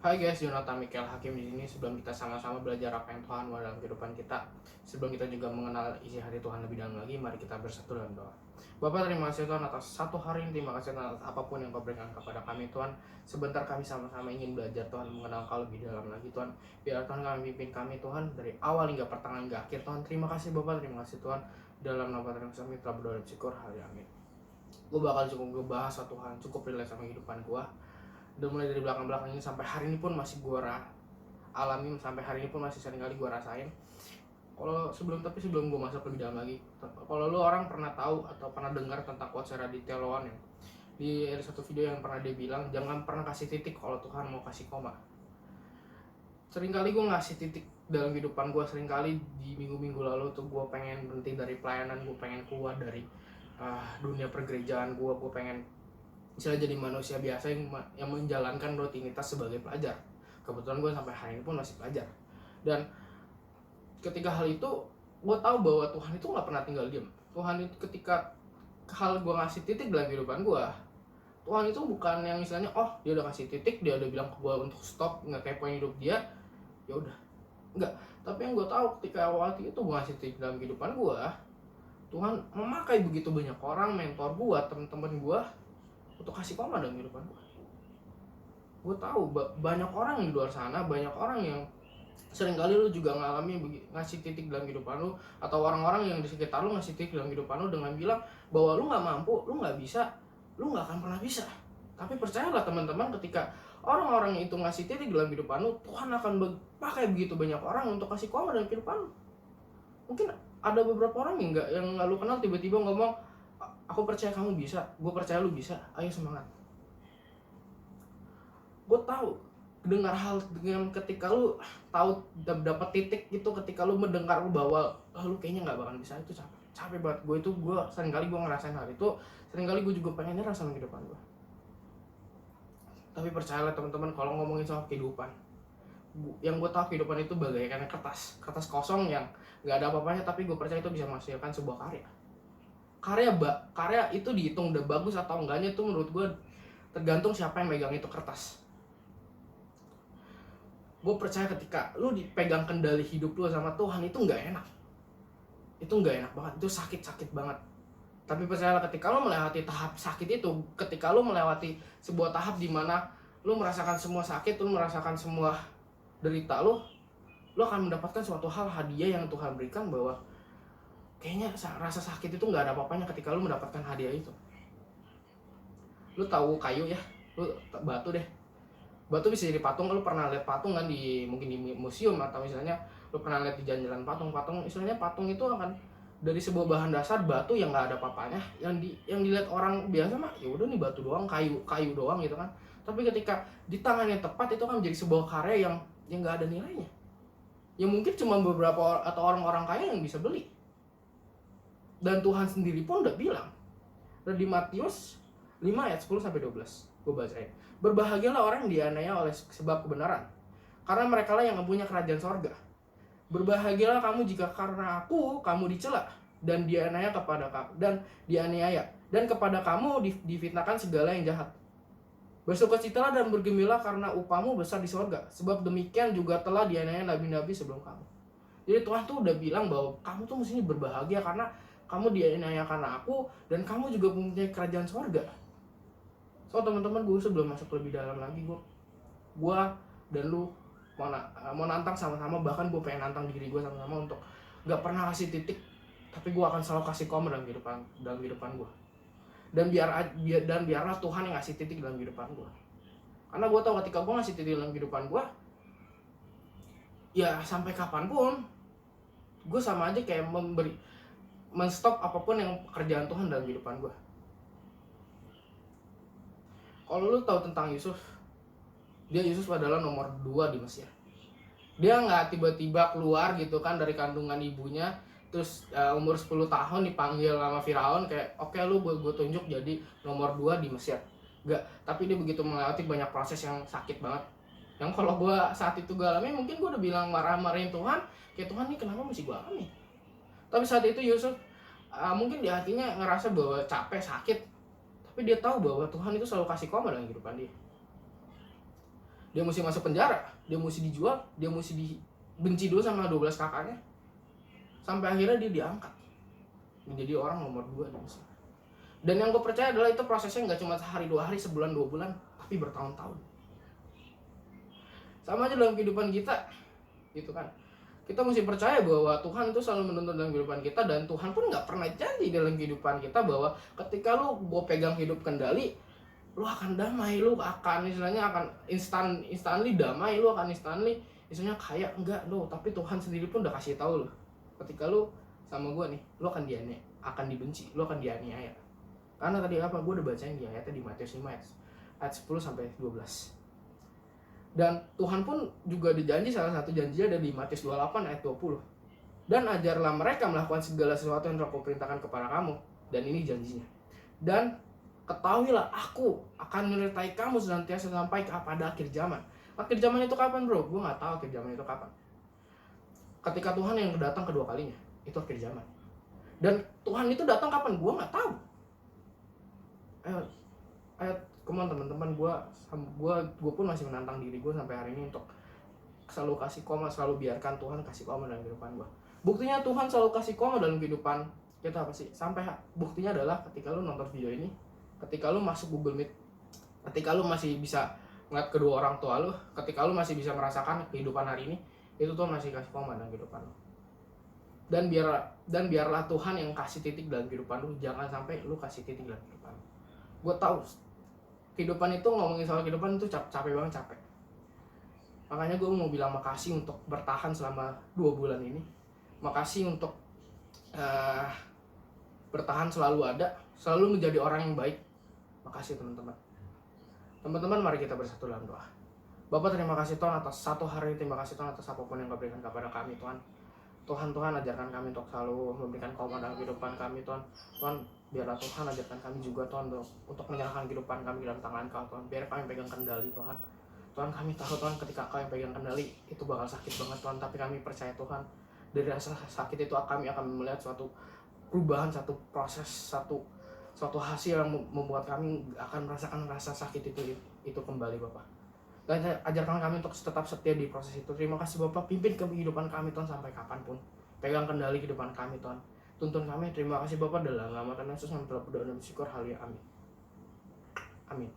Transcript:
Hai guys, Jonathan Michael Hakim di sini. Sebelum kita sama-sama belajar apa yang Tuhan mau dalam kehidupan kita, sebelum kita juga mengenal isi hati Tuhan lebih dalam lagi, mari kita bersatu dalam doa. Bapak, terima kasih Tuhan atas satu hari ini, terima kasih Tuhan atas apapun yang Kau berikan kepada kami Tuhan. Sebentar kami sama-sama ingin belajar Tuhan, mengenal Kau lebih dalam lagi Tuhan. Biar Tuhan kami pimpin kami Tuhan, dari awal hingga pertengahan hingga akhir Tuhan. Terima kasih Bapak, terima kasih Tuhan. Dalam nama Tuhan kami telah berdoa dan bersyukur, amin. Gue bakal cukup ngebahas satu hal cukup relate sama kehidupan gue. Udah mulai dari belakang-belakang ini sampai hari ini pun masih gue alami, sampai hari ini pun masih sering kali gue rasain. Sebelum gue masuk lebih dalam lagi, kalau lo orang pernah tahu atau pernah dengar tentang quotes Raditya Loan ya, di ada satu video yang pernah dia bilang, jangan pernah kasih titik kalau Tuhan mau kasih koma. Seringkali gue ngasih titik dalam kehidupan gue, seringkali di minggu-minggu lalu tuh gue pengen berhenti dari pelayanan, gue pengen keluar dari dunia pergerejaan gue pengen misalnya jadi manusia biasa yang menjalankan rutinitas sebagai pelajar. Kebetulan gue sampai hari ini pun masih pelajar. Dan ketika hal itu, gue tahu bahwa Tuhan itu nggak pernah tinggal diam. Tuhan itu ketika hal gue ngasih titik dalam kehidupan gue, Tuhan itu bukan yang misalnya dia udah kasih titik, dia udah bilang ke gue untuk stop, nggak kepoin hidup dia, ya udah, nggak. Tapi yang gue tahu ketika waktu itu gue ngasih titik dalam kehidupan gue, Tuhan memakai begitu banyak orang, mentor gue, teman-teman gue, untuk kasih koma dalam kehidupan gue. Gue tahu banyak orang di luar sana, banyak orang yang seringkali lu juga ngalami ngasih titik dalam kehidupan lu, atau orang-orang yang di sekitar lu ngasih titik dalam kehidupan lu dengan bilang bahwa lu nggak mampu, lu nggak bisa, lu nggak akan pernah bisa. Tapi percayalah teman-teman, ketika orang-orang itu ngasih titik dalam kehidupan lu, Tuhan akan pakai begitu banyak orang untuk kasih koma dalam kehidupan lu. Mungkin ada beberapa orang yang nggak lu kenal tiba-tiba ngomong, aku percaya kamu bisa, gue percaya lu bisa, ayo semangat. Gue tahu dengar hal dengan ketika lu tahu dapat titik gitu, ketika lu mendengar bahwa lu kayaknya nggak bakal bisa, itu capek banget. Gue sering kali gue ngerasain hal itu, sering kali gue juga pengen nyerah sama kehidupan gue. Tapi percayalah teman-teman, kalau ngomongin soal kehidupan, yang gue tahu kehidupan itu bagaikan kertas kosong yang nggak ada apa-apanya, tapi gue percaya itu bisa menghasilkan sebuah karya itu dihitung udah bagus atau enggaknya itu menurut gue tergantung siapa yang megang itu kertas. Gue percaya ketika lu dipegang kendali hidup lu sama Tuhan, itu nggak enak, banget, itu sakit banget. Tapi percayalah, ketika lu melewati tahap sakit itu, ketika lu melewati sebuah tahap di mana lu merasakan semua sakit, lu merasakan semua derita lu akan mendapatkan suatu hal, hadiah yang Tuhan berikan, bahwa kayaknya rasa sakit itu nggak ada apa-apanya ketika lu mendapatkan hadiah itu. Lu tahu kayu ya, lu batu bisa jadi patung. Lu pernah lihat patung kan mungkin di museum, atau misalnya lu pernah lihat di jalan-jalan patung, istilahnya patung itu akan dari sebuah bahan dasar batu yang nggak ada apa-apanya, yang dilihat orang biasa mah ya udah nih batu doang, kayu doang gitu kan. Tapi ketika di tangan yang tepat, itu kan menjadi sebuah karya yang nggak ada nilainya, yang mungkin cuma beberapa atau orang-orang kaya yang bisa beli. Dan Tuhan sendiri pun udah bilang di Matius 5 ayat 10-12, gue bacain. Berbahagialah orang yang dianiaya oleh sebab kebenaran, karena mereka lah yang mempunyai kerajaan sorga. Berbahagialah kamu jika karena aku kamu dicela dan dianiaya dan kepada kamu difitnahkan segala yang jahat. Bersukacitalah dan bergembiralah karena upahmu besar di sorga, sebab demikian juga telah dianiaya nabi-nabi sebelum kamu. Jadi Tuhan tuh udah bilang bahwa kamu tuh mesti berbahagia karena kamu dianiaya karena aku, dan kamu juga mempunyai kerajaan sorga. So teman-teman, gue sebelum masuk lebih dalam lagi, gue dan lu mau nantang sama-sama, bahkan gue pengen nantang diri gue sama-sama untuk gak pernah kasih titik, tapi gue akan selalu kasih koma dalam kehidupan gue. Dan biarlah Tuhan yang ngasih titik dalam kehidupan gue. Karena gue tahu ketika gue ngasih titik dalam kehidupan gue, ya sampai kapanpun gue sama aja kayak menstop apapun yang pekerjaan Tuhan dalam kehidupan gue. Kalau lu tahu tentang Yusuf adalah nomor 2 di Mesir. Dia nggak tiba-tiba keluar gitu kan dari kandungan ibunya, terus umur 10 tahun dipanggil sama Firaun kayak oke, lu gue tunjuk jadi nomor 2 di Mesir. Nggak, tapi dia begitu melewati banyak proses yang sakit banget, yang kalau gue saat itu gue alami, mungkin gue udah bilang marah-marahin Tuhan, kayak Tuhan nih kenapa mesti gue alami. Tapi saat itu Yusuf mungkin di hatinya ngerasa bahwa capek, sakit, tapi dia tahu bahwa Tuhan itu selalu kasih koma dalam kehidupan dia. Dia mesti masuk penjara, dia mesti dijual, dia mesti dibenci dulu sama 12 kakaknya. Sampai akhirnya dia diangkat menjadi orang nomor 2 di Mesir. Dan yang gue percaya adalah itu prosesnya nggak cuma sehari 2 hari, sebulan 2 bulan, tapi bertahun-tahun. Sama aja dalam kehidupan kita, gitu kan. Kita mesti percaya bahwa Tuhan itu selalu menuntun dalam kehidupan kita, dan Tuhan pun nggak pernah janji dalam kehidupan kita bahwa ketika lu mau pegang hidup kendali, lu akan damai, lu akan istilahnya akan instantly damai, lu akan instantly istilahnya kaya, enggak lo. Tapi Tuhan sendiri pun udah kasih tahu lo, ketika lu sama gue nih, lu akan dianiaya, akan dibenci, lu akan dianiaya. Karena tadi apa, gue udah bacain di ayatnya di Matius 5 ayat 10 sampai 12. Dan Tuhan pun juga dijanji, salah satu janjinya ada di Matius 28 ayat 20. Dan ajarlah mereka melakukan segala sesuatu yang telah kuperintahkan kepada kamu. Dan ini janjinya. Dan ketahuilah aku akan menyertai kamu senantiasa sampai pada akhir zaman. Akhir zaman itu kapan bro? Gue gak tahu akhir zaman itu kapan. Ketika Tuhan yang datang kedua kalinya, itu akhir zaman. Dan Tuhan itu datang kapan? Gue gak tahu. Come on teman-teman, gue pun masih menantang diri gue sampai hari ini untuk selalu kasih koma, selalu biarkan Tuhan kasih koma dalam kehidupan gue. Buktinya Tuhan selalu kasih koma dalam kehidupan kita apa sih? Sampai buktinya adalah ketika lu nonton video ini, ketika lu masuk Google Meet, ketika lu masih bisa ngeliat kedua orang tua lu, ketika lu masih bisa merasakan kehidupan hari ini, itu Tuhan masih kasih koma dalam kehidupan lu. Dan biarlah Tuhan yang kasih titik dalam kehidupan lu, jangan sampai lu kasih titik dalam kehidupan lu. Gue tahu kehidupan itu, ngomongin soal kehidupan itu capek banget, capek. Makanya gue mau bilang makasih untuk bertahan selama 2 bulan ini. Makasih untuk bertahan, selalu ada, selalu menjadi orang yang baik. Makasih teman-teman. Teman-teman, mari kita bersatu dalam doa. Bapak, terima kasih Tuhan atas satu hari, terima kasih Tuhan atas apapun yang Kau berikan kepada kami Tuhan. Tuhan ajarkan kami untuk selalu memberikan koma dalam kehidupan kami Tuhan. Tuhan, biarlah Tuhan ajarkan kami juga Tuhan untuk menyerahkan kehidupan kami dalam tangan Kau Tuhan. Biar Kau yang pegang kendali Tuhan. Tuhan, kami tahu Tuhan ketika Kau yang pegang kendali itu bakal sakit banget Tuhan. Tapi kami percaya Tuhan, dari rasa sakit itu kami akan melihat suatu perubahan, satu proses, suatu hasil yang membuat kami akan merasakan rasa sakit itu kembali Bapak. Dan ajarkan kami untuk tetap setia di proses itu. Terima kasih Bapak, pimpin kehidupan kami Tuhan sampai kapanpun. Pegang kendali kehidupan kami Tuhan. Tuntun kami. Terima kasih Bapak, dalam nama Tuhan Yesus kami telah berdoa dan bersyukur. Haleluya, amin. Amin.